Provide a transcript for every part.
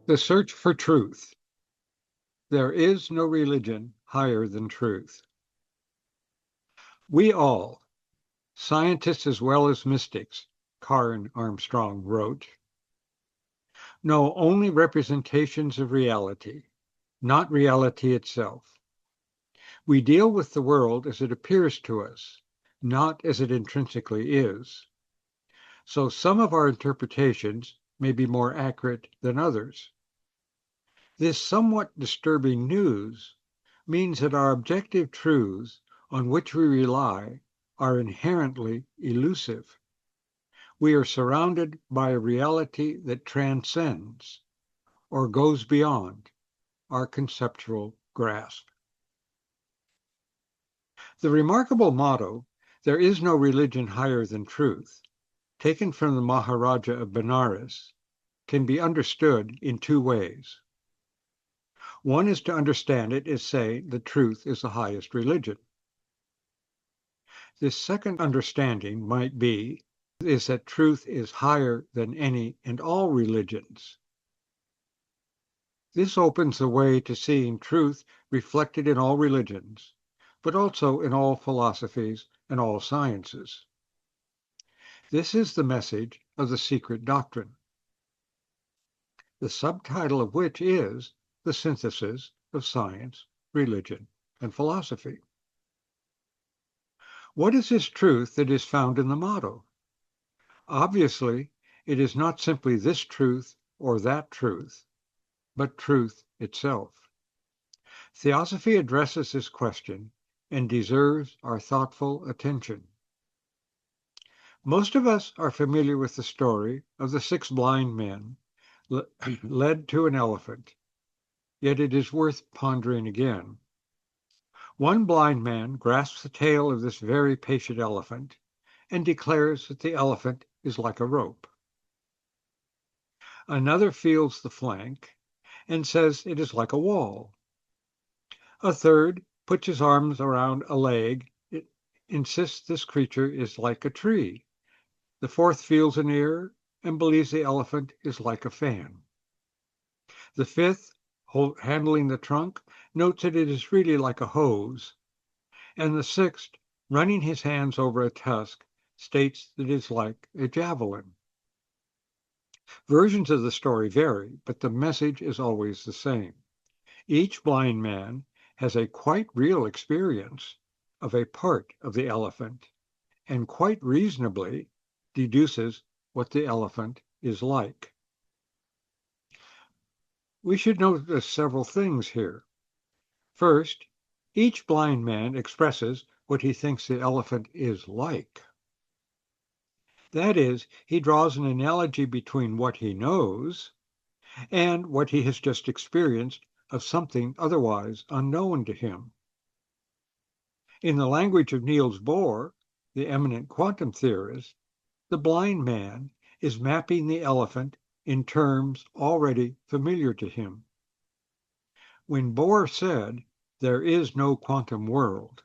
The search for truth. There is no religion higher than truth. We all, scientists as well as mystics, Karen Armstrong wrote, know only representations of reality, not reality itself. We deal with the world as it appears to us, not as it intrinsically is. So some of our interpretations may be more accurate than others. This somewhat disturbing news means that our objective truths on which we rely are inherently elusive. We are surrounded by a reality that transcends or goes beyond our conceptual grasp. The remarkable motto, "There is no religion higher than truth," taken from the Maharaja of Benares, can be understood in two ways. One is to understand it as saying that truth is the highest religion. This second understanding might be is that truth is higher than any and all religions. This opens the way to seeing truth reflected in all religions, but also in all philosophies and all sciences. This is the message of the secret doctrine, the subtitle of which is the synthesis of science, religion, and philosophy. What is this truth that is found in the motto? Obviously, it is not simply this truth or that truth, but truth itself. Theosophy addresses this question and deserves our thoughtful attention. Most of us are familiar with the story of the 6 blind men led to an elephant, yet it is worth pondering again. One blind man grasps the tail of this very patient elephant and declares that the elephant is like a rope. Another feels the flank and says it is like a wall. A third puts his arms around a leg, insists this creature is like a tree. The fourth feels an ear and believes the elephant is like a fan. The fifth, handling the trunk, notes that it is really like a hose. And the sixth, running his hands over a tusk, states that it is like a javelin. Versions of the story vary, but the message is always the same. Each blind man has a quite real experience of a part of the elephant and quite reasonably deduces what the elephant is like. We should notice several things here. First, each blind man expresses what he thinks the elephant is like. That is, he draws an analogy between what he knows and what he has just experienced of something otherwise unknown to him. In the language of Niels Bohr, the eminent quantum theorist, the blind man is mapping the elephant in terms already familiar to him. When Bohr said, "There is no quantum world,"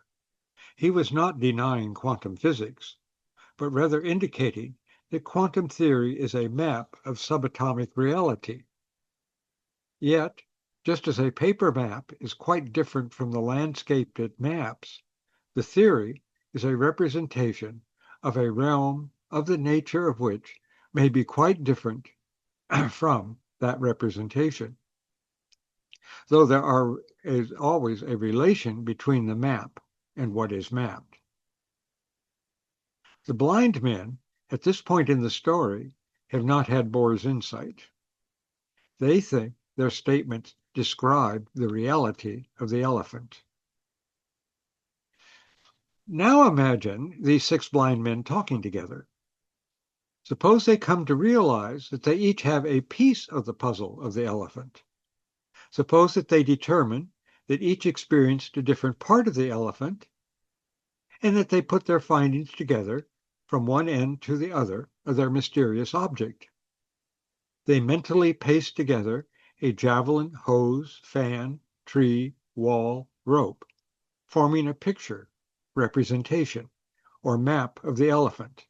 he was not denying quantum physics, but rather indicating that quantum theory is a map of subatomic reality. Yet, just as a paper map is quite different from the landscape it maps, the theory is a representation of a realm of the nature of which may be quite different from that representation, though there is always a relation between the map and what is mapped. The blind men, at this point in the story, have not had Bohr's insight. They think their statements describe the reality of the elephant. Now imagine these 6 blind men talking together. Suppose they come to realize that they each have a piece of the puzzle of the elephant. Suppose that they determine that each experienced a different part of the elephant, and that they put their findings together from one end to the other of their mysterious object. They mentally paste together a javelin, hose, fan, tree, wall, rope, forming a picture, representation, or map of the elephant.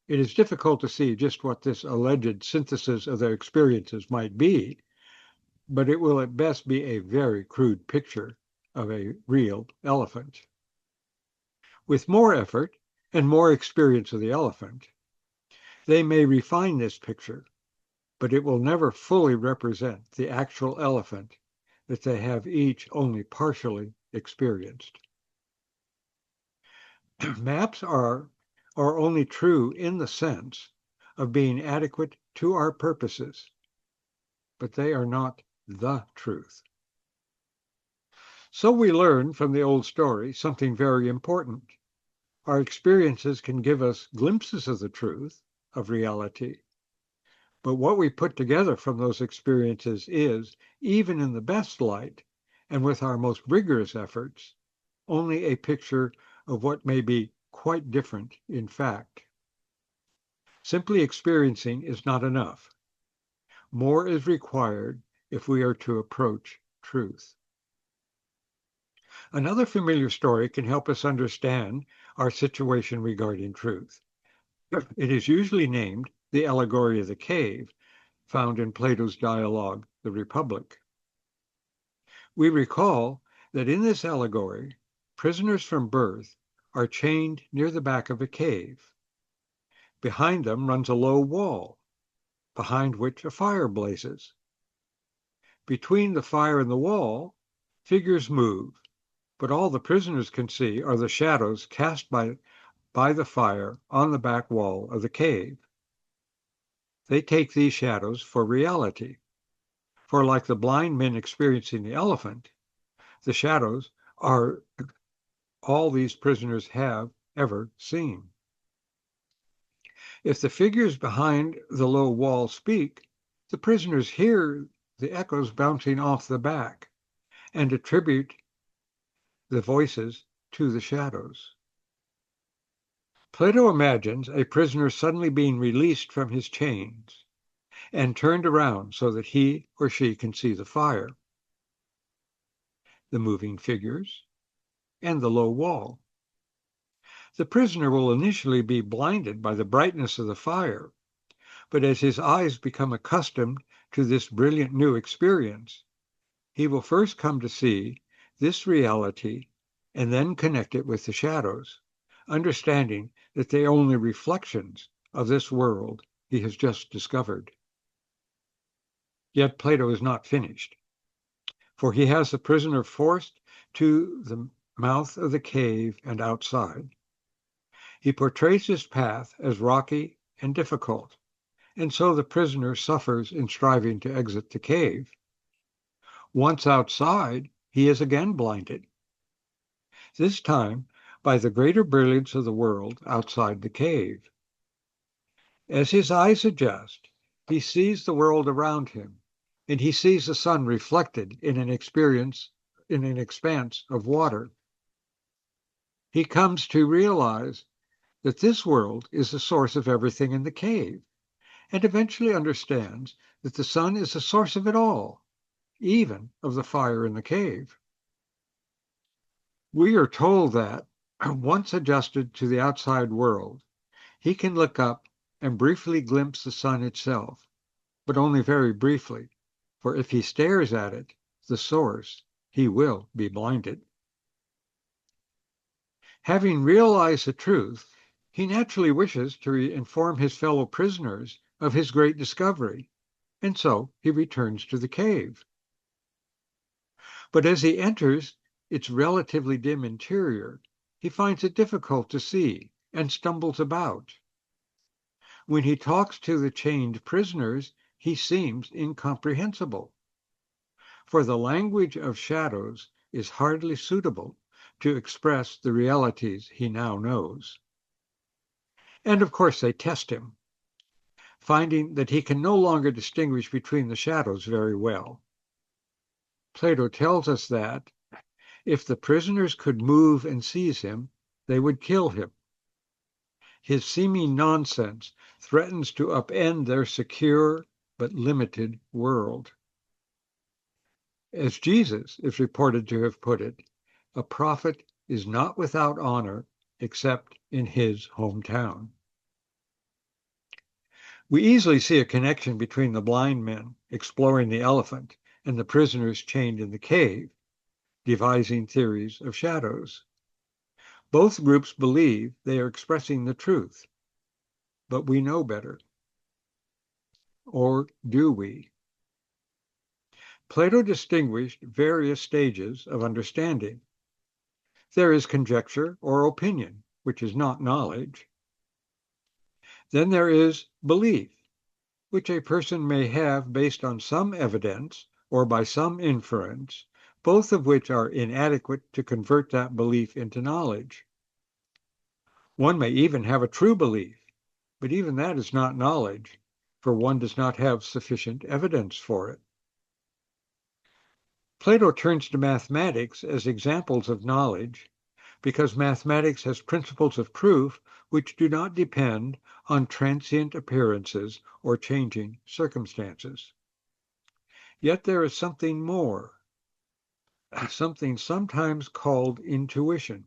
It is difficult to see just what this alleged synthesis of their experiences might be, but it will at best be a very crude picture of a real elephant. With more effort and more experience of the elephant, they may refine this picture, but it will never fully represent the actual elephant that they have each only partially experienced. Maps are only true in the sense of being adequate to our purposes, but they are not the truth. So we learn from the old story something very important. Our experiences can give us glimpses of the truth, of reality, but what we put together from those experiences is, even in the best light, and with our most rigorous efforts, only a picture of what may be quite different in fact. Simply experiencing is not enough. More is required if we are to approach truth. Another familiar story can help us understand our situation regarding truth. It is usually named the allegory of the cave, found in Plato's dialogue, The Republic. We recall that in this allegory, prisoners from birth are chained near the back of a cave. Behind them runs a low wall, behind which a fire blazes. Between the fire and the wall, figures move, but all the prisoners can see are the shadows cast by the fire on the back wall of the cave. They take these shadows for reality, for like the blind men experiencing the elephant, the shadows are all these prisoners have ever seen. If the figures behind the low wall speak, the prisoners hear the echoes bouncing off the back and attribute the voices to the shadows. Plato imagines a prisoner suddenly being released from his chains and turned around so that he or she can see the fire, the moving figures, and the low wall. The prisoner will initially be blinded by the brightness of the fire, but as his eyes become accustomed to this brilliant new experience, he will first come to see this reality and then connect it with the shadows, understanding that they are only reflections of this world he has just discovered. Yet Plato is not finished, for he has the prisoner forced to the mouth of the cave and outside. He portrays his path as rocky and difficult, and so the prisoner suffers in striving to exit the cave. Once outside, he is again blinded, this time by the greater brilliance of the world outside the cave. As his eyes adjust, he sees the world around him, and he sees the sun reflected in an expanse of water. He comes to realize that this world is the source of everything in the cave, and eventually understands that the sun is the source of it all, even of the fire in the cave. We are told that, once adjusted to the outside world, he can look up and briefly glimpse the sun itself, but only very briefly, for if he stares at it, the source, he will be blinded. Having realized the truth, he naturally wishes to inform his fellow prisoners of his great discovery, and so he returns to the cave. But as he enters its relatively dim interior, he finds it difficult to see and stumbles about. When he talks to the chained prisoners, he seems incomprehensible, for the language of shadows is hardly suitable to express the realities he now knows. And of course they test him, finding that he can no longer distinguish between the shadows very well. Plato tells us that if the prisoners could move and seize him, they would kill him. His seeming nonsense threatens to upend their secure but limited world. As Jesus is reported to have put it, a prophet is not without honor except in his hometown. We easily see a connection between the blind men exploring the elephant and the prisoners chained in the cave, devising theories of shadows. Both groups believe they are expressing the truth, but we know better. Or do we? Plato distinguished various stages of understanding. There is conjecture or opinion, which is not knowledge. Then there is belief, which a person may have based on some evidence or by some inference, both of which are inadequate to convert that belief into knowledge. One may even have a true belief, but even that is not knowledge, for one does not have sufficient evidence for it. Plato turns to mathematics as examples of knowledge because mathematics has principles of proof which do not depend on transient appearances or changing circumstances. Yet there is something more, something sometimes called intuition,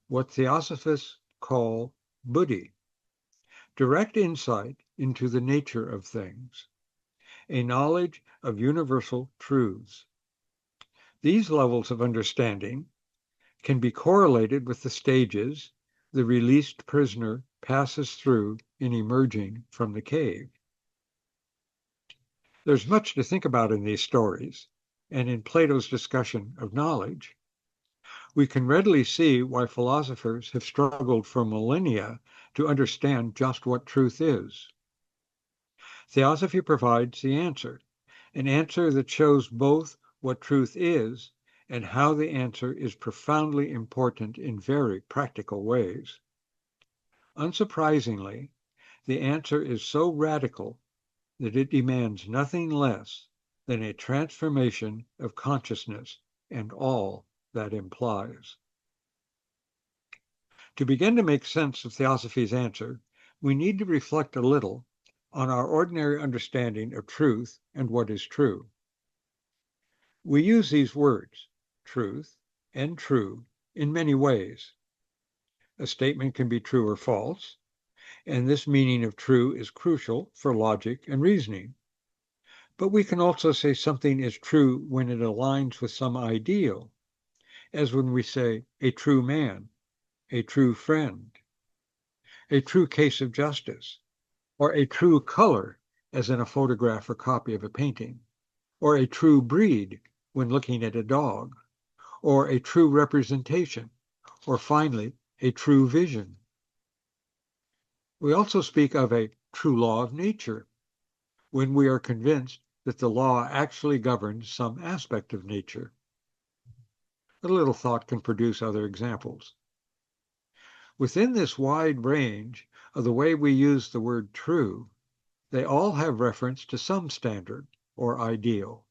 what theosophists call buddhi, direct insight into the nature of things, a knowledge of universal truths. These levels of understanding can be correlated with the stages the released prisoner passes through in emerging from the cave. There's much to think about in these stories, and in Plato's discussion of knowledge. We can readily see why philosophers have struggled for millennia to understand just what truth is. Theosophy provides the answer, an answer that shows both what truth is and how the answer is profoundly important in very practical ways. Unsurprisingly, the answer is so radical that it demands nothing less than a transformation of consciousness and all that implies. To begin to make sense of Theosophy's answer, we need to reflect a little on our ordinary understanding of truth and what is true. We use these words, truth and true, in many ways. A statement can be true or false, and this meaning of true is crucial for logic and reasoning. But we can also say something is true when it aligns with some ideal, as when we say a true man, a true friend, a true case of justice, or a true color, as in a photograph or copy of a painting, or a true breed when looking at a dog, or a true representation, or finally, a true vision. We also speak of a true law of nature when we are convinced that the law actually governs some aspect of nature. A little thought can produce other examples. Within this wide range of the way we use the word true, they all have reference to some standard or ideal.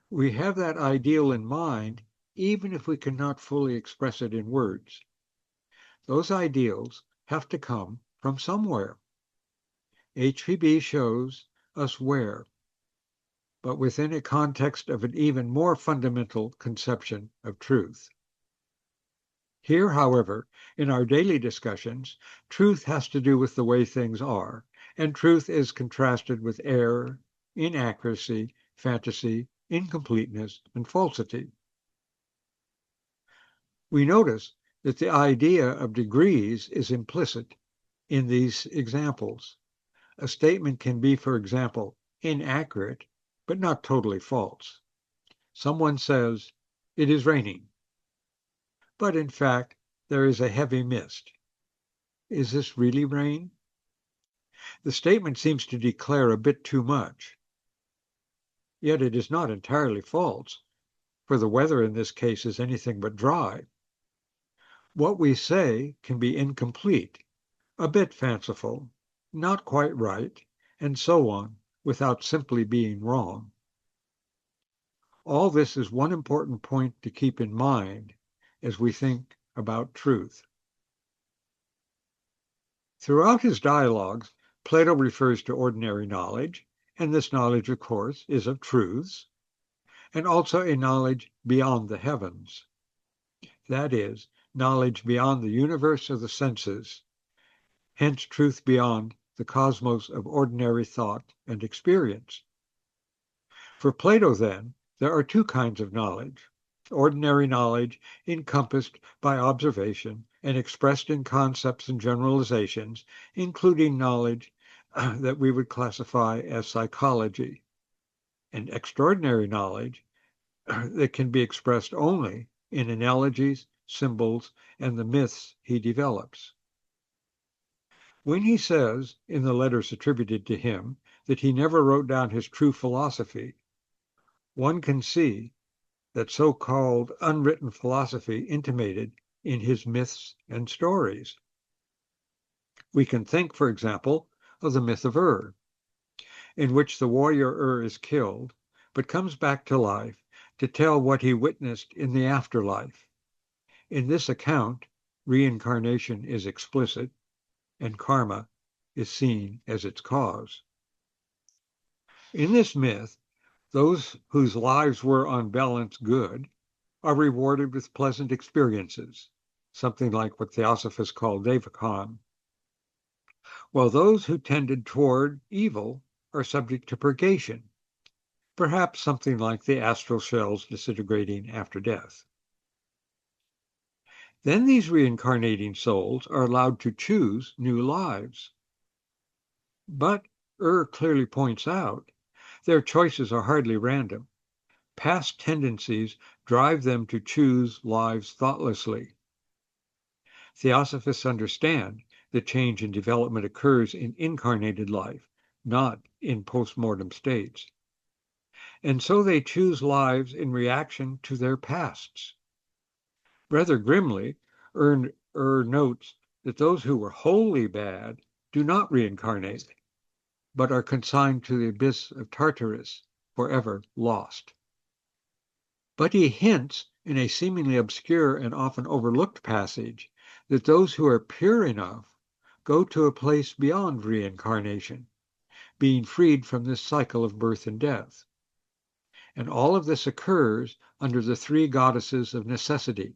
We have that ideal in mind even if we cannot fully express it in words. Those ideals have to come from somewhere. HPB shows us where, but within a context of an even more fundamental conception of truth. Here, however, in our daily discussions, truth has to do with the way things are, and truth is contrasted with error, inaccuracy, fantasy, incompleteness, and falsity. We notice that the idea of degrees is implicit in these examples. A statement can be, for example, inaccurate, but not totally false. Someone says, "It is raining," but in fact, there is a heavy mist. Is this really rain? The statement seems to declare a bit too much. Yet it is not entirely false, for the weather in this case is anything but dry. What we say can be incomplete, a bit fanciful, not quite right, and so on, without simply being wrong. All this is one important point to keep in mind as we think about truth. Throughout his dialogues, Plato refers to ordinary knowledge, and this knowledge, of course, is of truths, and also a knowledge beyond the heavens. That is, knowledge beyond the universe of the senses, hence truth beyond the cosmos of ordinary thought and experience. For Plato, then, there are two kinds of knowledge: ordinary knowledge encompassed by observation and expressed in concepts and generalizations, including knowledge that we would classify as psychology, and extraordinary knowledge that can be expressed only in analogies, symbols, and the myths he develops. When he says, in the letters attributed to him, that he never wrote down his true philosophy, one can see that so-called unwritten philosophy intimated in his myths and stories. We can think, for example, of the myth of in which the warrior is killed, but comes back to life to tell what he witnessed in the afterlife. In this account, reincarnation is explicit, and karma is seen as its cause. In this myth, those whose lives were on balance good are rewarded with pleasant experiences, something like what Theosophists call devachan, while those who tended toward evil are subject to purgation, perhaps something like the astral shells disintegrating after death. Then these reincarnating souls are allowed to choose new lives. But clearly points out, their choices are hardly random. Past tendencies drive them to choose lives thoughtlessly. Theosophists understand that change and development occurs in incarnated life, not in post-mortem states. And so they choose lives in reaction to their pasts. Rather grimly, notes that those who were wholly bad do not reincarnate, but are consigned to the abyss of Tartarus, forever lost. But he hints in a seemingly obscure and often overlooked passage that those who are pure enough go to a place beyond reincarnation, being freed from this cycle of birth and death. And all of this occurs under the three goddesses of necessity,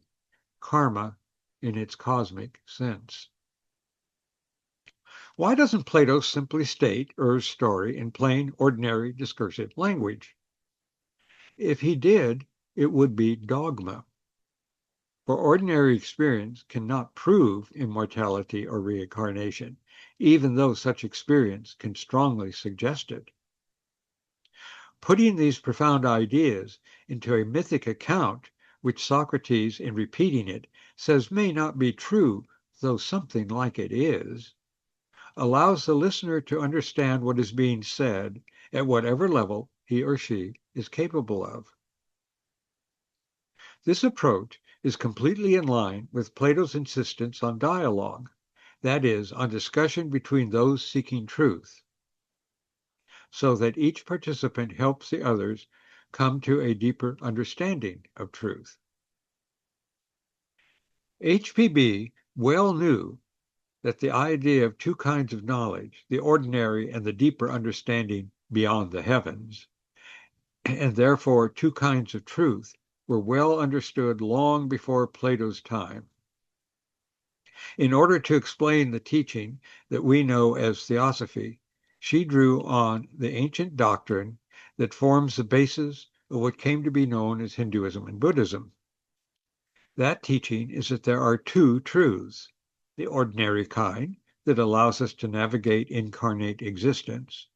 karma in its cosmic sense. Why doesn't Plato simply state story in plain, ordinary, discursive language? If he did, it would be dogma. For ordinary experience cannot prove immortality or reincarnation, even though such experience can strongly suggest it. Putting these profound ideas into a mythic account, which Socrates, in repeating it, says may not be true, though something like it is, allows the listener to understand what is being said at whatever level he or she is capable of. This approach is completely in line with Plato's insistence on dialogue, that is, on discussion between those seeking truth, so that each participant helps the others come to a deeper understanding of truth. HPB well knew that the idea of two kinds of knowledge, the ordinary and the deeper understanding beyond the heavens, and therefore two kinds of truth, were well understood long before Plato's time. In order to explain the teaching that we know as Theosophy, she drew on the ancient doctrine that forms the basis of what came to be known as Hinduism and Buddhism. That teaching is that there are two truths: the ordinary kind that allows us to navigate incarnate existence,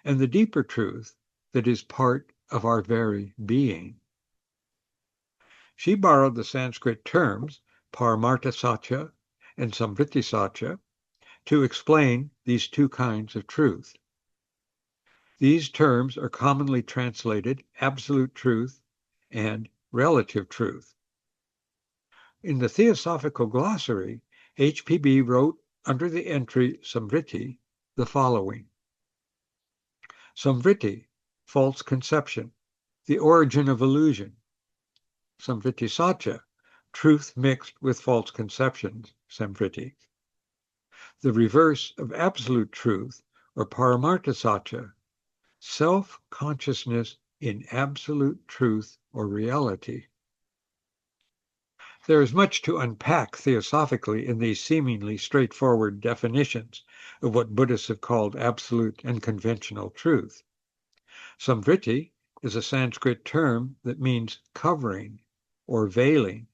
and the deeper truth that is part of our very being. She borrowed the Sanskrit terms Paramarthasatya and Samvritisatya to explain these two kinds of truth. These terms are commonly translated absolute truth and relative truth. In the Theosophical Glossary, HPB wrote under the entry Samvriti the following: Samvriti, false conception, the origin of illusion. Samvritisatya, truth mixed with false conceptions, Samvriti. The reverse of absolute truth, or Paramarthasatya, self-consciousness in absolute truth or reality. There is much to unpack theosophically in these seemingly straightforward definitions of what Buddhists have called absolute and conventional truth. Samvriti is a Sanskrit term that means covering or veiling.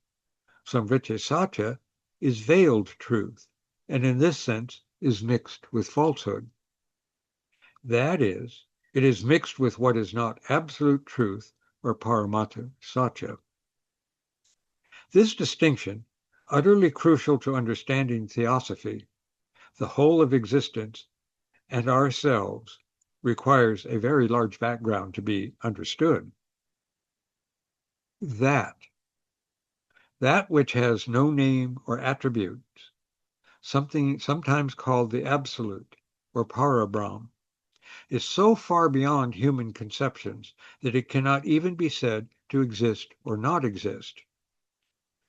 Samvriti satya is veiled truth, and in this sense is mixed with falsehood. That is, it is mixed with what is not absolute truth or paramata satya. This distinction, utterly crucial to understanding theosophy, the whole of existence, and ourselves, requires a very large background to be understood. That which has no name or attributes, something sometimes called the absolute or parabrahm, is so far beyond human conceptions that it cannot even be said to exist or not exist,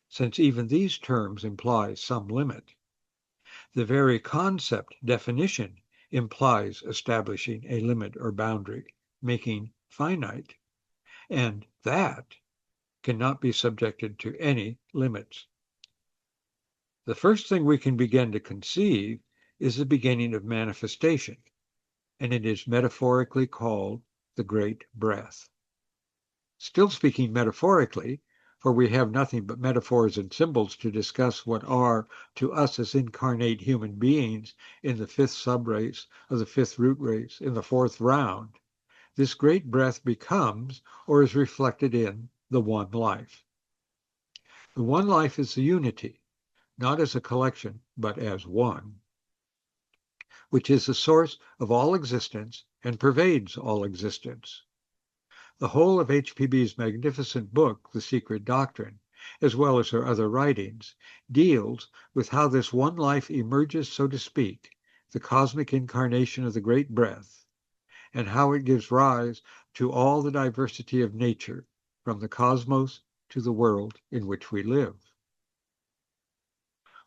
since even these terms imply some limit. The very concept definition implies establishing a limit or boundary, making finite, and that cannot be subjected to any limits. The first thing we can begin to conceive is the beginning of manifestation, and it is metaphorically called the great breath. Still speaking metaphorically, for we have nothing but metaphors and symbols to discuss what are, to us as incarnate human beings, in the fifth subrace of the fifth root race, in the fourth round, this great breath becomes or is reflected in the one life. The one life is the unity, not as a collection, but as one, which is the source of all existence and pervades all existence. The whole of HPB's magnificent book, The Secret Doctrine, as well as her other writings, deals with how this one life emerges, so to speak, the cosmic incarnation of the great breath, and how it gives rise to all the diversity of nature, from the cosmos to the world in which we live.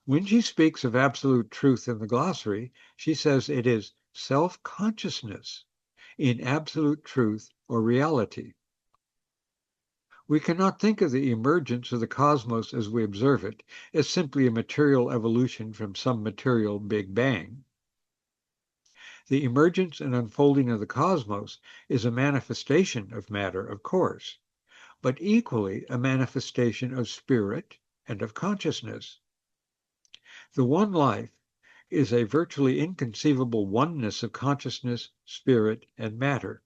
When she speaks of absolute truth in the glossary, she says it is self-consciousness in absolute truth or reality. We cannot think of the emergence of the cosmos as we observe it as simply a material evolution from some material Big Bang. The emergence and unfolding of the cosmos is a manifestation of matter, of course, but equally a manifestation of spirit and of consciousness. The one life is a virtually inconceivable oneness of consciousness, spirit, and matter.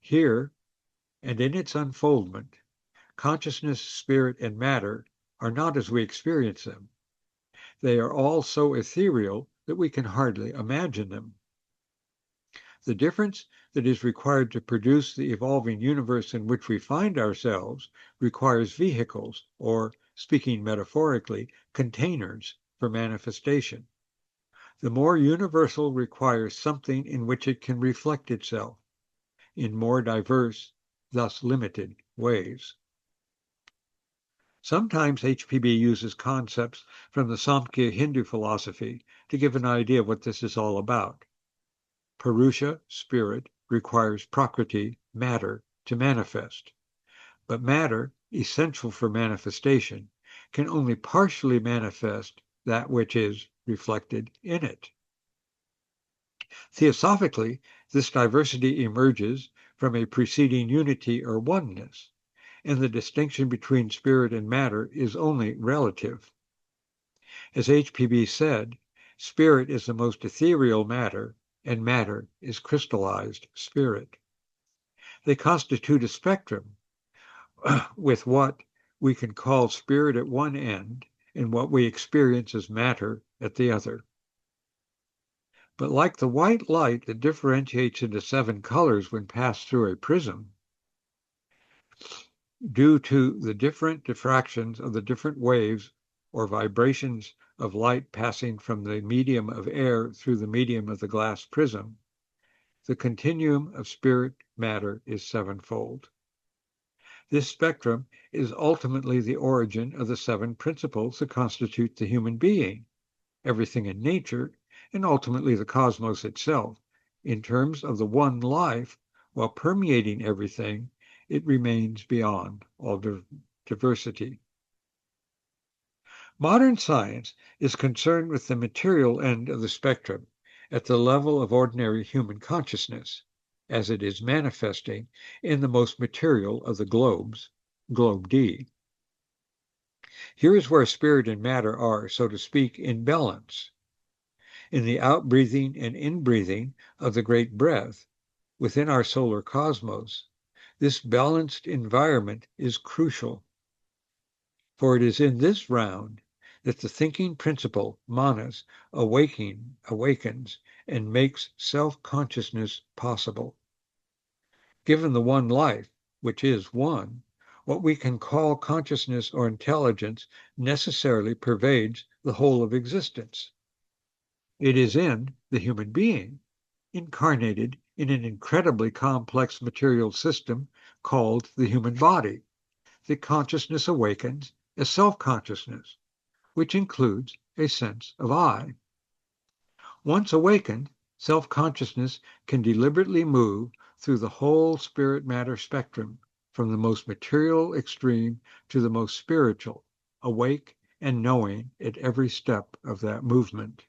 Here, and in its unfoldment, consciousness, spirit, and matter are not as we experience them. They are all so ethereal that we can hardly imagine them. The difference that is required to produce the evolving universe in which we find ourselves requires vehicles, or, speaking metaphorically, containers for manifestation. The more universal requires something in which it can reflect itself in more diverse, thus limited, ways. Sometimes HPB uses concepts from the Samkhya Hindu philosophy to give an idea of what this is all about. Purusha, spirit, requires prakriti, matter, to manifest. But matter, essential for manifestation, can only partially manifest that which is reflected in it. Theosophically, this diversity emerges from a preceding unity or oneness, and the distinction between spirit and matter is only relative. As HPB said, spirit is the most ethereal matter, and matter is crystallized spirit. They constitute a spectrum with what we can call spirit at one end and what we experience as matter at the other. But like the white light that differentiates into 7 colors when passed through a prism, due to the different diffractions of the different waves or vibrations of light passing from the medium of air through the medium of the glass prism, the continuum of spirit matter is 7-fold. This spectrum is ultimately the origin of the 7 principles that constitute the human being, everything in nature, and ultimately the cosmos itself. In terms of the one life, while permeating everything, it remains beyond all diversity. Modern science is concerned with the material end of the spectrum at the level of ordinary human consciousness, as it is manifesting in the most material of the globes, globe D. Here is where spirit and matter are, so to speak, in balance. In the outbreathing and inbreathing of the great breath within our solar cosmos, this balanced environment is crucial. For it is in this round that the thinking principle, manas, awakens and makes self-consciousness possible. Given the one life, which is one, what we can call consciousness or intelligence necessarily pervades the whole of existence. It is in the human being, incarnated in an incredibly complex material system called the human body, that consciousness awakens as self-consciousness, which includes a sense of I. Once awakened, self-consciousness can deliberately move through the whole spirit-matter spectrum, from the most material extreme to the most spiritual, awake and knowing at every step of that movement.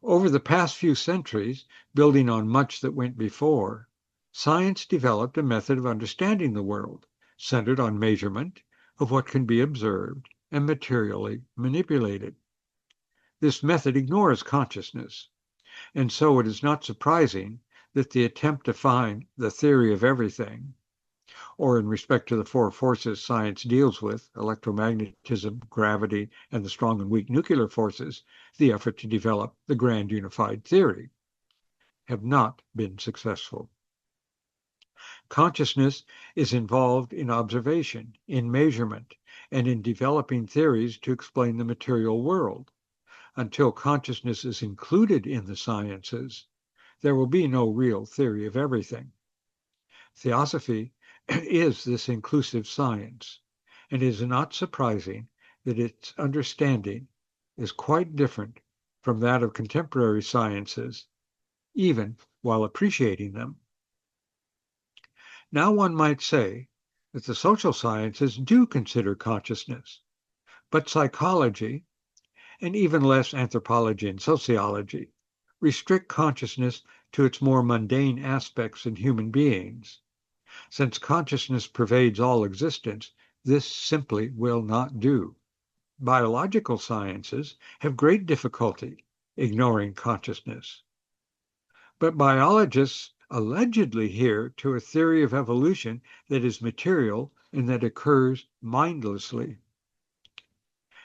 Over the past few centuries, building on much that went before, science developed a method of understanding the world, centered on measurement of what can be observed and materially manipulated. This method ignores consciousness, and so it is not surprising that the attempt to find the theory of everything, or in respect to the four forces science deals with, electromagnetism, gravity, and the strong and weak nuclear forces, the effort to develop the grand unified theory, have not been successful. Consciousness is involved in observation, in measurement, and in developing theories to explain the material world. Until consciousness is included in the sciences, there will be no real theory of everything. Theosophy is this inclusive science, and it is not surprising that its understanding is quite different from that of contemporary sciences, even while appreciating them. Now one might say that the social sciences do consider consciousness, but psychology, and even less anthropology and sociology, restrict consciousness to its more mundane aspects in human beings. Since consciousness pervades all existence, this simply will not do. Biological sciences have great difficulty ignoring consciousness. But biologists allegedly adhere to a theory of evolution that is material and that occurs mindlessly.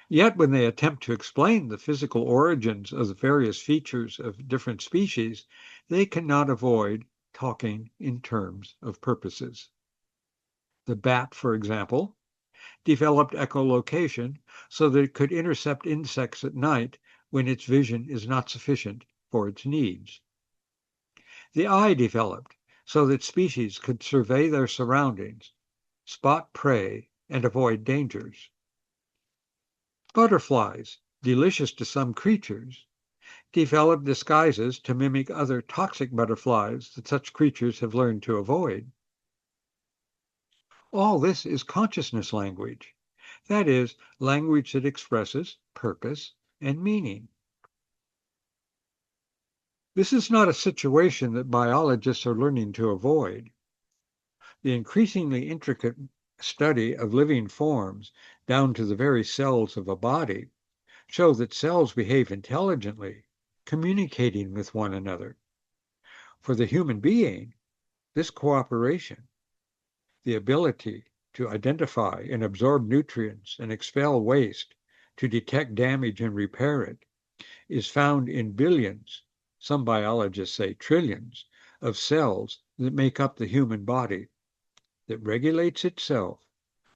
Yet when they attempt to explain the physical origins of the various features of different species, they cannot avoid talking in terms of purposes. The bat, for example, developed echolocation so that it could intercept insects at night when its vision is not sufficient for its needs. The eye developed so that species could survey their surroundings, spot prey, and avoid dangers. Butterflies, delicious to some creatures, develop disguises to mimic other toxic butterflies that such creatures have learned to avoid. All this is consciousness language. That is, language that expresses purpose and meaning. This is not a situation that biologists are learning to avoid. The increasingly intricate study of living forms down to the very cells of a body show that cells behave intelligently, communicating with one another. For the human being, this cooperation, the ability to identify and absorb nutrients and expel waste, to detect damage and repair it, is found in billions, some biologists say trillions, of cells that make up the human body, that regulates itself,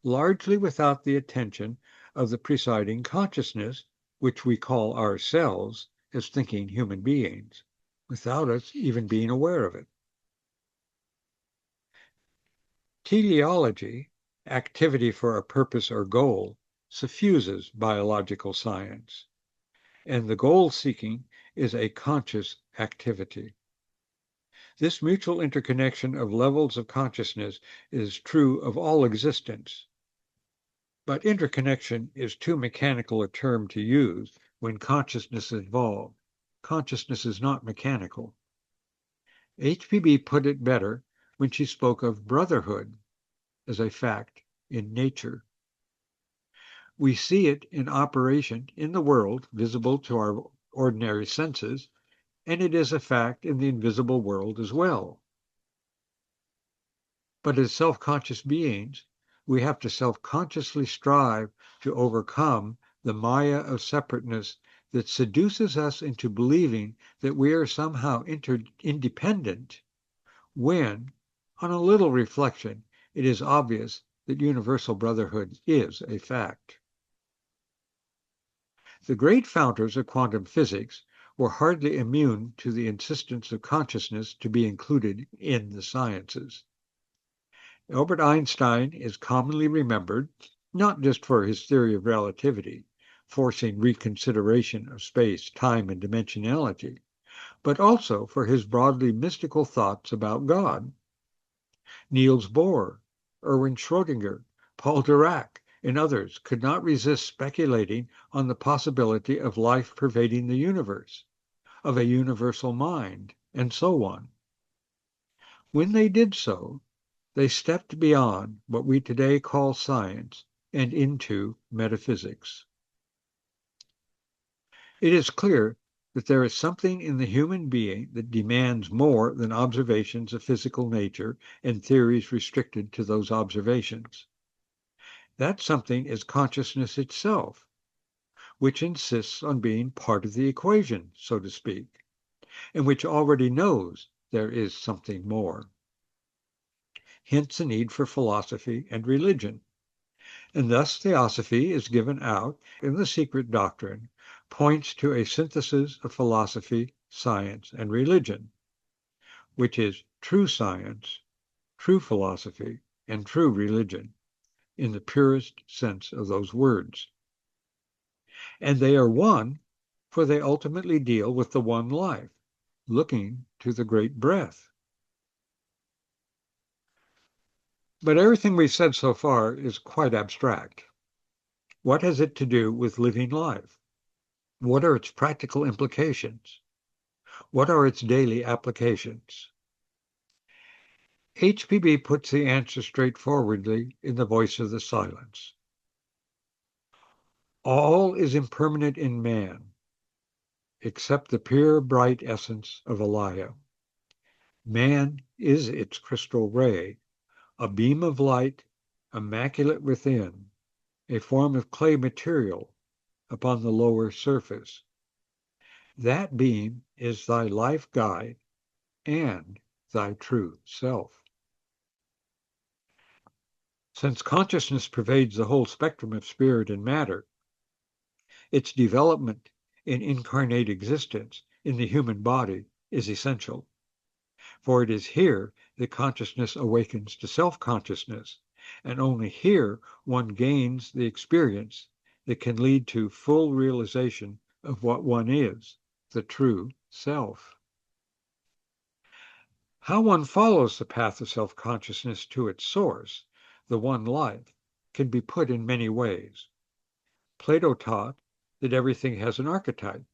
largely without the attention of the presiding consciousness, which we call ourselves as thinking human beings, without us even being aware of it. Teleology, activity for a purpose or goal, suffuses biological science, and the goal-seeking is a conscious activity. This mutual interconnection of levels of consciousness is true of all existence. But interconnection is too mechanical a term to use when consciousness is involved. Consciousness is not mechanical. HPB put it better when she spoke of brotherhood as a fact in nature. We see it in operation in the world, visible to our ordinary senses, and it is a fact in the invisible world as well. But as self-conscious beings, we have to self-consciously strive to overcome the maya of separateness that seduces us into believing that we are somehow independent when, on a little reflection, it is obvious that universal brotherhood is a fact. The great founders of quantum physics were hardly immune to the insistence of consciousness to be included in the sciences. Albert Einstein is commonly remembered not just for his theory of relativity, forcing reconsideration of space, time, and dimensionality, but also for his broadly mystical thoughts about God. Niels Bohr, Erwin Schrödinger, Paul Dirac, and others could not resist speculating on the possibility of life pervading the universe, of a universal mind, and so on. When they did so, they stepped beyond what we today call science and into metaphysics. It is clear that there is something in the human being that demands more than observations of physical nature and theories restricted to those observations. That something is consciousness itself, which insists on being part of the equation, so to speak, and which already knows there is something more. Hence the need for philosophy and religion. And thus Theosophy is given out in the secret doctrine, points to a synthesis of philosophy, science, and religion, which is true science, true philosophy, and true religion, in the purest sense of those words. And they are one, for they ultimately deal with the one life, looking to the great breath. But everything we've said so far is quite abstract. What has it to do with living life? What are its practical implications? What are its daily applications? HPB puts the answer straightforwardly in the voice of the silence. All is impermanent in man, except the pure, bright essence of Alaya. Man is its crystal ray, a beam of light, immaculate within, a form of clay material upon the lower surface. That beam is thy life guide and thy true self. Since consciousness pervades the whole spectrum of spirit and matter, its development in incarnate existence in the human body is essential. For it is here that consciousness awakens to self-consciousness, and only here one gains the experience that can lead to full realization of what one is, the true self. How one follows the path of self-consciousness to its source, the one life, can be put in many ways. Plato taught that everything has an archetype,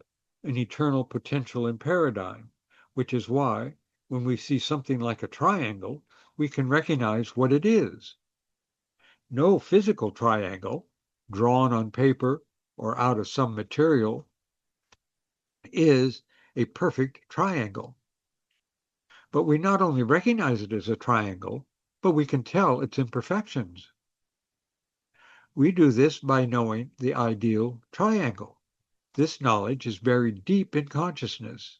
an eternal potential and paradigm, which is why, when we see something like a triangle, we can recognize what it is. No physical triangle, drawn on paper or out of some material, is a perfect triangle. But we not only recognize it as a triangle, but we can tell its imperfections. We do this by knowing the ideal triangle. This knowledge is buried deep in consciousness,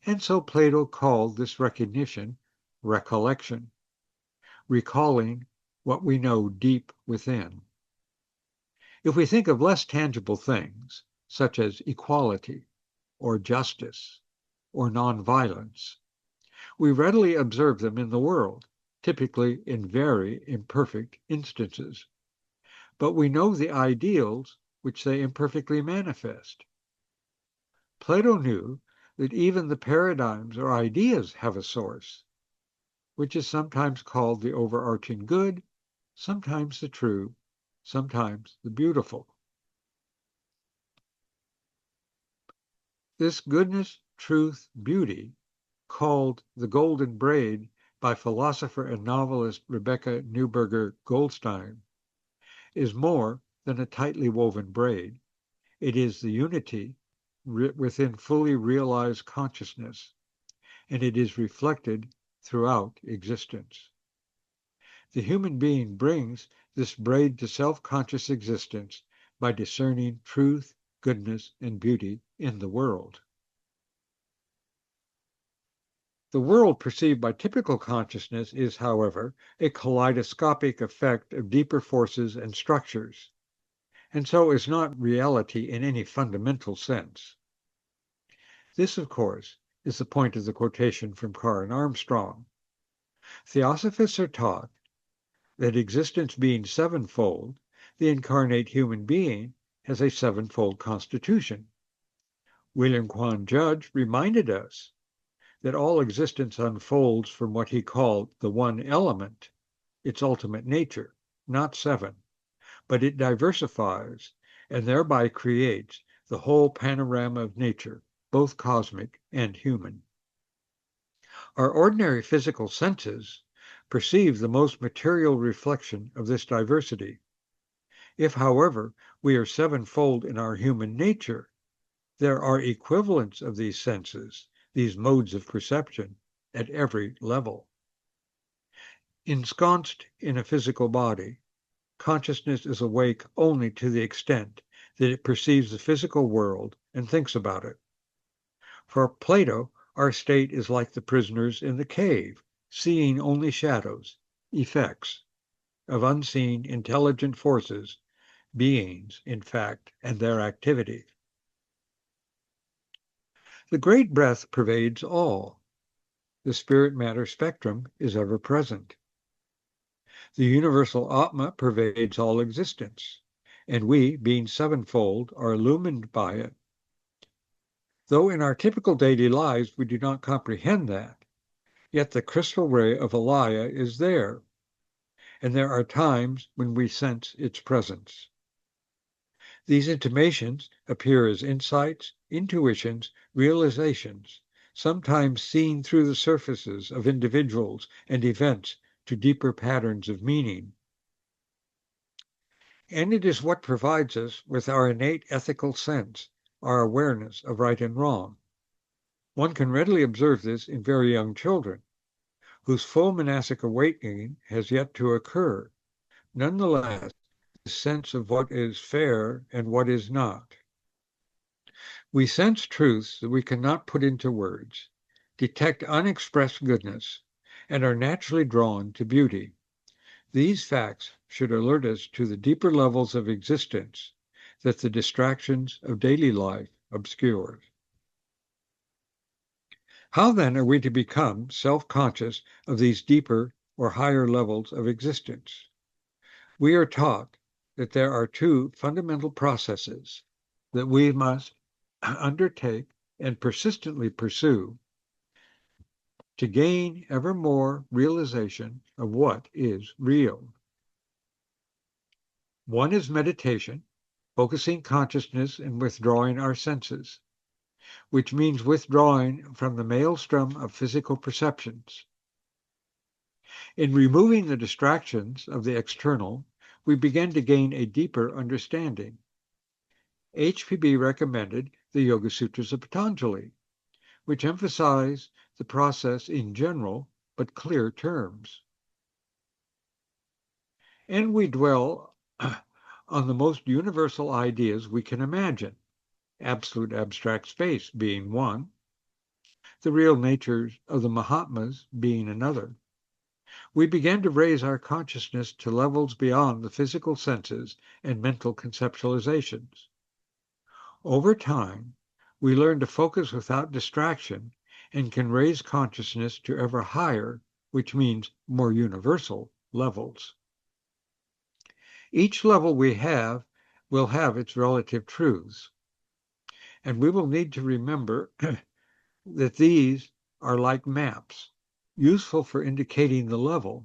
and so Plato called this recognition recollection, recalling what we know deep within. If we think of less tangible things, such as equality, or justice, or nonviolence, we readily observe them in the world, typically in very imperfect instances. But we know the ideals which they imperfectly manifest. Plato knew that even the paradigms or ideas have a source, which is sometimes called the overarching good, sometimes the true, sometimes the beautiful. This goodness, truth, beauty, called the golden braid by philosopher and novelist Rebecca Neuberger Goldstein, is more than a tightly woven braid. It is the unity within fully realized consciousness, and it is reflected throughout existence. The human being brings this braid to self-conscious existence by discerning truth, goodness, and beauty in the world. The world perceived by typical consciousness is, however, a kaleidoscopic effect of deeper forces and structures, and so is not reality in any fundamental sense. This, of course, is the point of the quotation from Karen Armstrong. Theosophists are taught that existence being sevenfold, the incarnate human being has a sevenfold constitution. William Quan Judge reminded us that all existence unfolds from what he called the one element, its ultimate nature, not seven, but it diversifies and thereby creates the whole panorama of nature, both cosmic and human. Our ordinary physical senses perceive the most material reflection of this diversity. If, however, we are sevenfold in our human nature, there are equivalents of these senses, these modes of perception, at every level. Ensconced in a physical body, consciousness is awake only to the extent that it perceives the physical world and thinks about it. For Plato, our state is like the prisoners in the cave, seeing only shadows, effects, of unseen intelligent forces, beings, in fact, and their activity. The great breath pervades all. The spirit-matter spectrum is ever present. The universal Atma pervades all existence, and we, being sevenfold, are illumined by it. Though in our typical daily lives we do not comprehend that, yet the crystal ray of Alaya is there, and there are times when we sense its presence. These intimations appear as insights, intuitions, realizations, sometimes seen through the surfaces of individuals and events to deeper patterns of meaning. And it is what provides us with our innate ethical sense, our awareness of right and wrong. One can readily observe this in very young children, whose full monastic awakening has yet to occur. Nonetheless, the sense of what is fair and what is not. We sense truths that we cannot put into words, detect unexpressed goodness, and are naturally drawn to beauty. These facts should alert us to the deeper levels of existence that the distractions of daily life obscure. How then are we to become self-conscious of these deeper or higher levels of existence? We are taught that there are two fundamental processes that we must undertake and persistently pursue to gain ever more realization of what is real. One is meditation, focusing consciousness and withdrawing our senses, which means withdrawing from the maelstrom of physical perceptions. In removing the distractions of the external, we begin to gain a deeper understanding. HPB recommended the Yoga Sutras of Patanjali, which emphasize the process in general but clear terms. And we dwell on the most universal ideas we can imagine, absolute abstract space being one, the real natures of the Mahatmas being another. We begin to raise our consciousness to levels beyond the physical senses and mental conceptualizations. Over time, we learn to focus without distraction and can raise consciousness to ever higher, which means more universal, levels. Each level we have will have its relative truths, and we will need to remember that these are like maps, useful for indicating the level,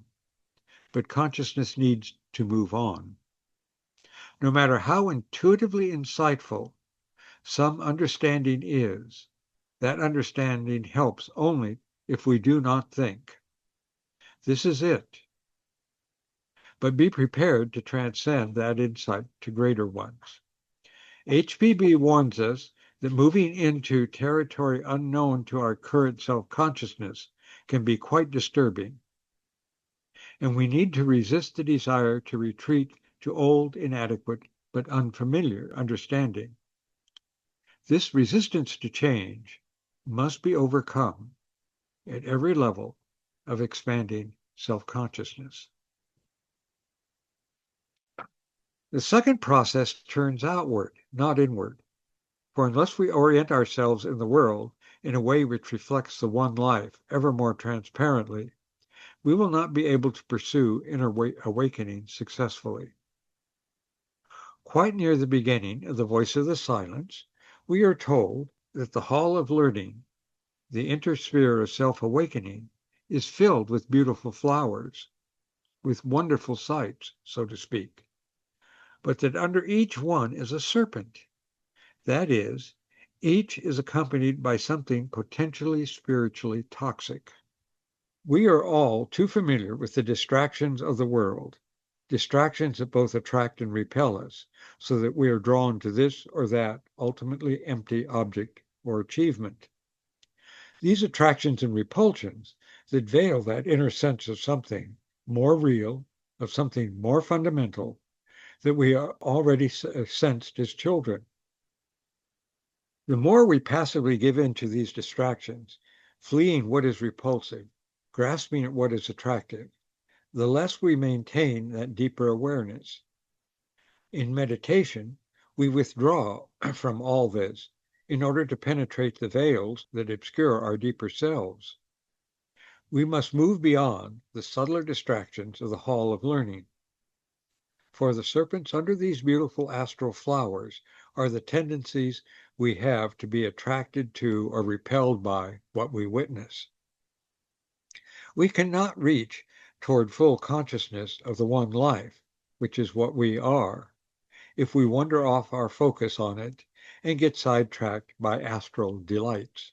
but consciousness needs to move on. no matter how intuitively insightful some understanding is, that understanding helps only if we do not think. This is it. But be prepared to transcend that insight to greater ones. HPB warns us that moving into territory unknown to our current self-consciousness can be quite disturbing, and we need to resist the desire to retreat to old, inadequate, but unfamiliar understanding. This resistance to change must be overcome at every level of expanding self-consciousness. The second process turns outward, not inward. For unless we orient ourselves in the world in a way which reflects the one life ever more transparently, we will not be able to pursue inner awakening successfully. Quite near the beginning of the Voice of the Silence, we are told that the hall of learning, the intersphere of self-awakening, is filled with beautiful flowers, with wonderful sights, so to speak, but that under each one is a serpent. That is, each is accompanied by something potentially spiritually toxic. We are all too familiar with the distractions of the world, distractions that both attract and repel us, so that we are drawn to this or that ultimately empty object or achievement. These attractions and repulsions that veil that inner sense of something more real, of something more fundamental, that we are already sensed as children. The more we passively give in to these distractions, fleeing what is repulsive, grasping at what is attractive, the less we maintain that deeper awareness. In meditation, we withdraw from all this in order to penetrate the veils that obscure our deeper selves. We must move beyond the subtler distractions of the hall of learning. For the serpents under these beautiful astral flowers are the tendencies we have to be attracted to or repelled by what we witness. We cannot reach toward full consciousness of the one life, which is what we are, if we wander off our focus on it and get sidetracked by astral delights.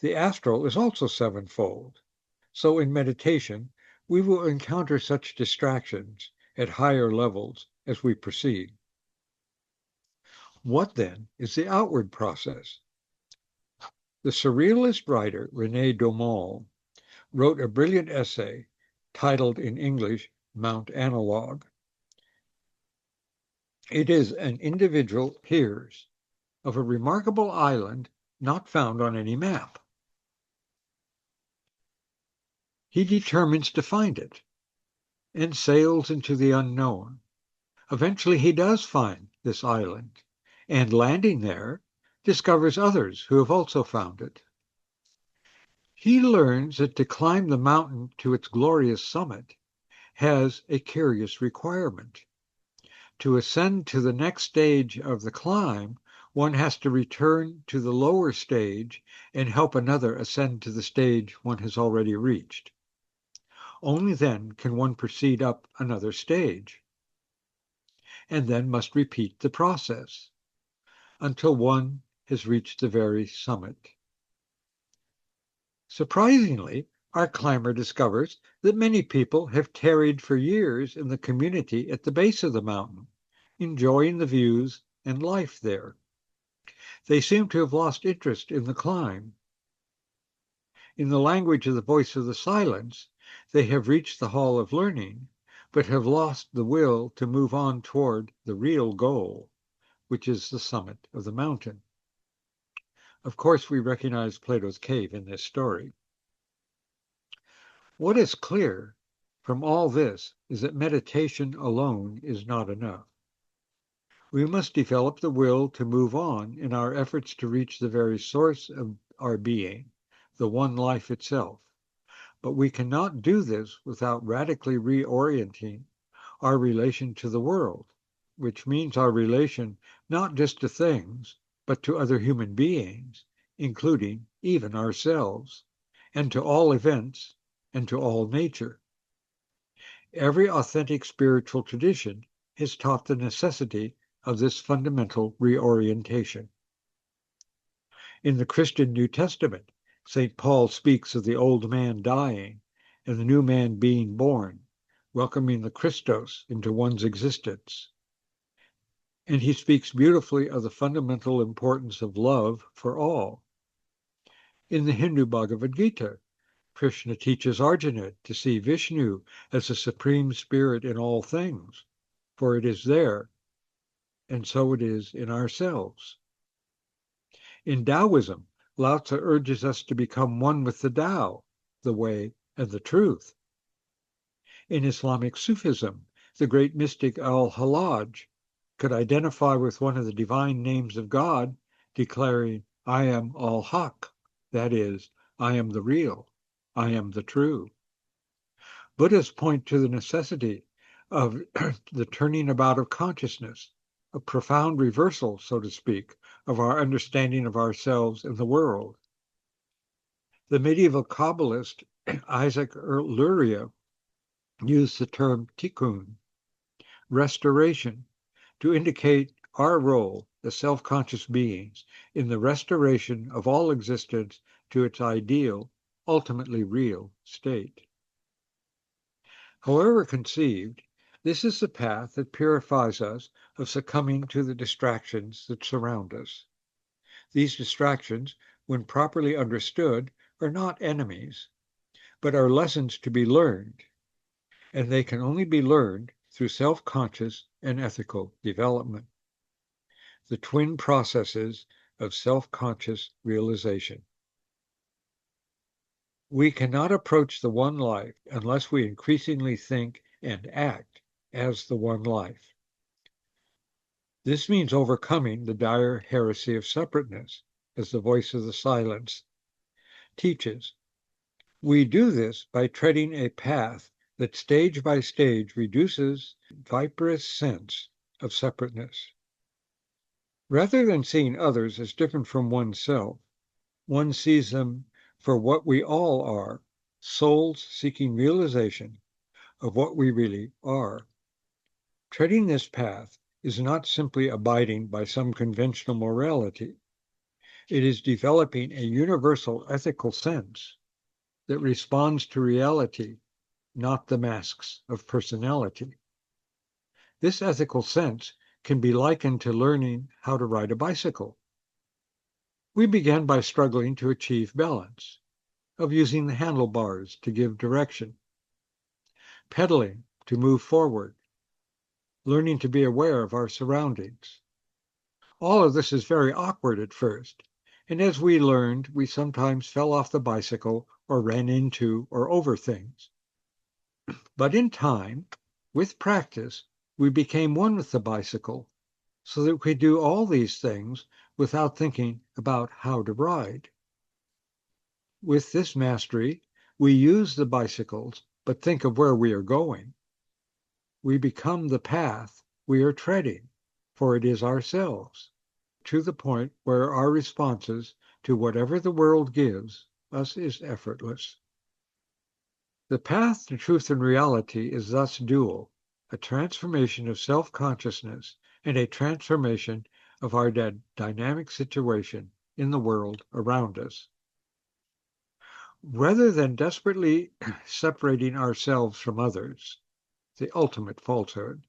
The astral is also sevenfold, so in meditation we will encounter such distractions at higher levels as we proceed. What then is the outward process? The surrealist writer René Daumal wrote a brilliant essay titled in English, Mount Analog. It is an individual hears of a remarkable island not found on any map. He determines to find it and sails into the unknown. Eventually he does find this island, and landing there, discovers others who have also found it. He learns that to climb the mountain to its glorious summit has a curious requirement. To ascend to the next stage of the climb, one has to return to the lower stage and help another ascend to the stage one has already reached. Only then can one proceed up another stage, and then must repeat the process until one has reached the very summit. Surprisingly, our climber discovers that many people have tarried for years in the community at the base of the mountain, enjoying the views and life there. They seem to have lost interest in the climb. In the language of the Voice of the Silence, they have reached the hall of learning, but have lost the will to move on toward the real goal, which is the summit of the mountain. Of course, we recognize Plato's cave in this story. What is clear from all this is that meditation alone is not enough. We must develop the will to move on in our efforts to reach the very source of our being, the one life itself. But we cannot do this without radically reorienting our relation to the world, which means our relation not just to things, but to other human beings, including even ourselves, and to all events, and to all nature. Every authentic spiritual tradition has taught the necessity of this fundamental reorientation. In the Christian New Testament, St. Paul speaks of the old man dying and the new man being born, welcoming the Christos into one's existence. And he speaks beautifully of the fundamental importance of love for all. In the Hindu Bhagavad Gita, Krishna teaches Arjuna to see Vishnu as the supreme spirit in all things, for it is there, and so it is in ourselves. In Taoism, Lao Tzu urges us to become one with the Tao, the way, and the truth. In Islamic Sufism, the great mystic Al-Hallaj could identify with one of the divine names of God, declaring, I am Al-Haq, that is, I am the real, I am the true. Buddhists point to the necessity of the turning about of consciousness, a profound reversal, so to speak, of our understanding of ourselves and the world. The medieval Kabbalist Isaac Luria used the term tikkun, restoration, to indicate our role as self-conscious beings in the restoration of all existence to its ideal, ultimately real state. However conceived, this is the path that purifies us of succumbing to the distractions that surround us. These distractions, when properly understood, are not enemies, but are lessons to be learned, and they can only be learned through self-conscious and ethical development, the twin processes of self-conscious realization. We cannot approach the one life unless we increasingly think and act as the one life. This means overcoming the dire heresy of separateness, as the voice of the silence teaches. We do this by treading a path that stage by stage reduces viperous sense of separateness. Rather than seeing others as different from oneself, one sees them for what we all are, souls seeking realization of what we really are. Treading this path is not simply abiding by some conventional morality. It is developing a universal ethical sense that responds to reality, not the masks of personality. This ethical sense can be likened to learning how to ride a bicycle. We began by struggling to achieve balance, of using the handlebars to give direction, pedaling to move forward, learning to be aware of our surroundings. All of this is very awkward at first, and as we learned, we sometimes fell off the bicycle or ran into or over things. But in time, with practice, we became one with the bicycle, so that we could do all these things without thinking about how to ride. With this mastery, we use the bicycles, but think of where we are going. We become the path we are treading, for it is ourselves, to the point where our responses to whatever the world gives us is effortless. The path to truth and reality is thus dual, a transformation of self-consciousness and a transformation of our dynamic situation in the world around us. Rather than desperately separating ourselves from others, the ultimate falsehood,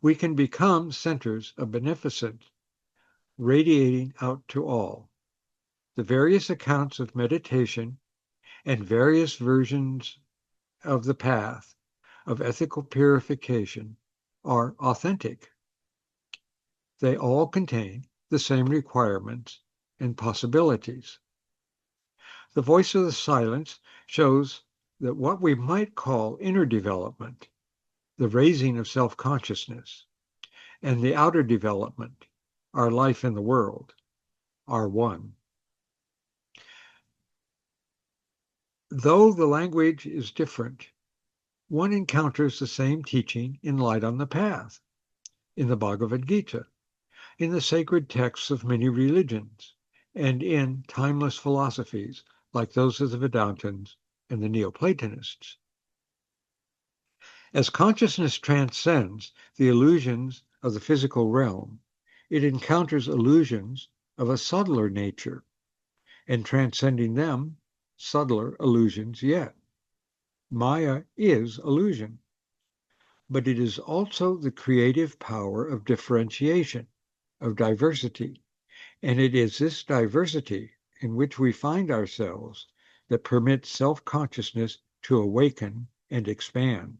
we can become centers of beneficence, radiating out to all. The various accounts of meditation and various versions of the path of ethical purification are authentic. They all contain the same requirements and possibilities. The voice of the silence shows that what we might call inner development, the raising of self-consciousness, and the outer development, our life in the world, are one. Though the language is different, one encounters the same teaching in Light on the Path, in the Bhagavad Gita, in the sacred texts of many religions, and in timeless philosophies like those of the Vedantins and the Neoplatonists. As consciousness transcends the illusions of the physical realm, it encounters illusions of a subtler nature, and transcending them, subtler illusions yet. Maya is illusion, but it is also the creative power of differentiation, of diversity, and it is this diversity in which we find ourselves that permits self-consciousness to awaken and expand.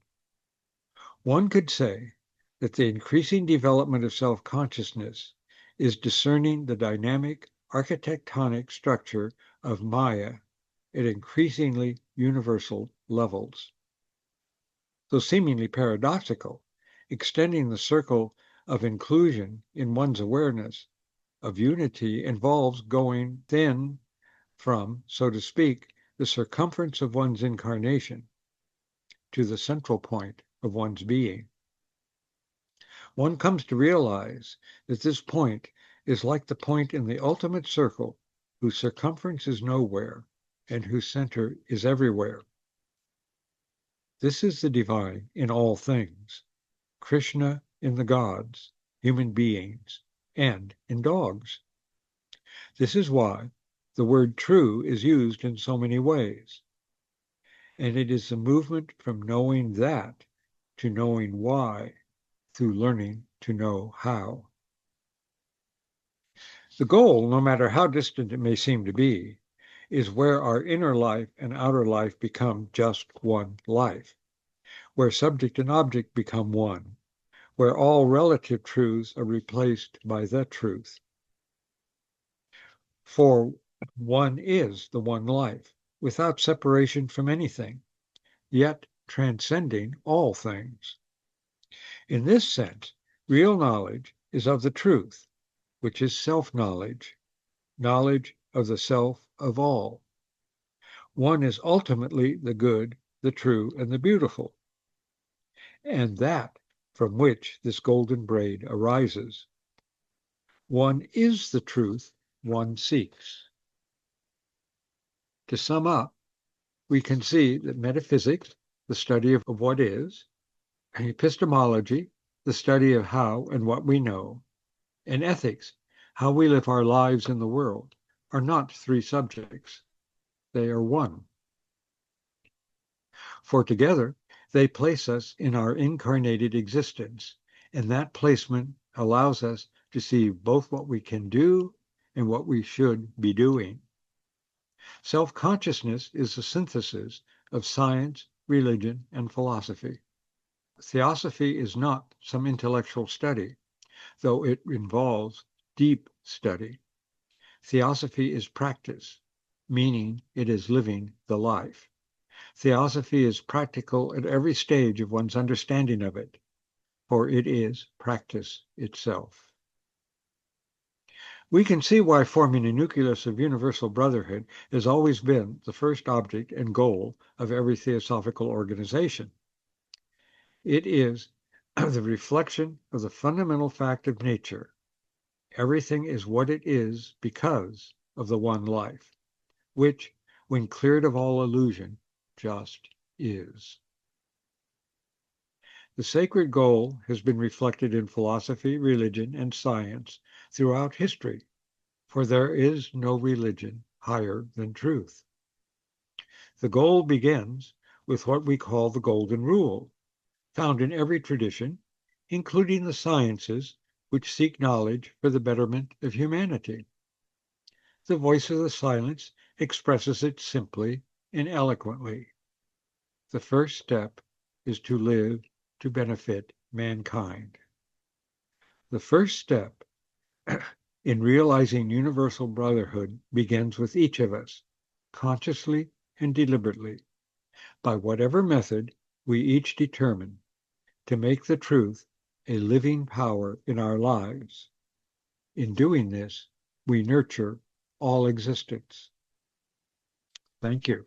One could say that the increasing development of self-consciousness is discerning the dynamic architectonic structure of Maya at increasingly universal levels. Though seemingly paradoxical, extending the circle of inclusion in one's awareness of unity involves going then from, so to speak, the circumference of one's incarnation to the central point of one's being. One comes to realize that this point is like the point in the ultimate circle, whose circumference is nowhere and whose center is everywhere. This is the divine in all things, Krishna in the gods, human beings, and in dogs. This is why the word true is used in so many ways. And it is the movement from knowing that to knowing why through learning to know how. The goal, no matter how distant it may seem to be, is where our inner life and outer life become just one life, where subject and object become one, where all relative truths are replaced by the truth. For one is the one life, without separation from anything, yet transcending all things. In this sense, real knowledge is of the truth, which is self-knowledge, knowledge of the self of all. One is ultimately the good, the true, and the beautiful, and that from which this golden braid arises. One is the truth one seeks. To sum up, we can see that metaphysics, the study of what is, and epistemology, the study of how and what we know, and ethics, how we live our lives in the world, are not three subjects. They are one. For together, they place us in our incarnated existence, and that placement allows us to see both what we can do and what we should be doing. Self-consciousness is the synthesis of science, religion, and philosophy. Theosophy is not some intellectual study, though it involves deep study. Theosophy is practice, meaning it is living the life. Theosophy is practical at every stage of one's understanding of it, for it is practice itself. We can see why forming a nucleus of universal brotherhood has always been the first object and goal of every theosophical organization. It is the reflection of the fundamental fact of nature. Everything is what it is because of the one life, which, when cleared of all illusion, just is. The sacred goal has been reflected in philosophy, religion, and science throughout history, for there is no religion higher than truth. The goal begins with what we call the Golden Rule, found in every tradition, including the sciences, which seek knowledge for the betterment of humanity. The voice of the silence expresses it simply and eloquently. The first step is to live to benefit mankind. The first step in realizing universal brotherhood begins with each of us, consciously and deliberately, by whatever method we each determine, to make the truth a living power in our lives. In doing this, we nurture all existence. Thank you.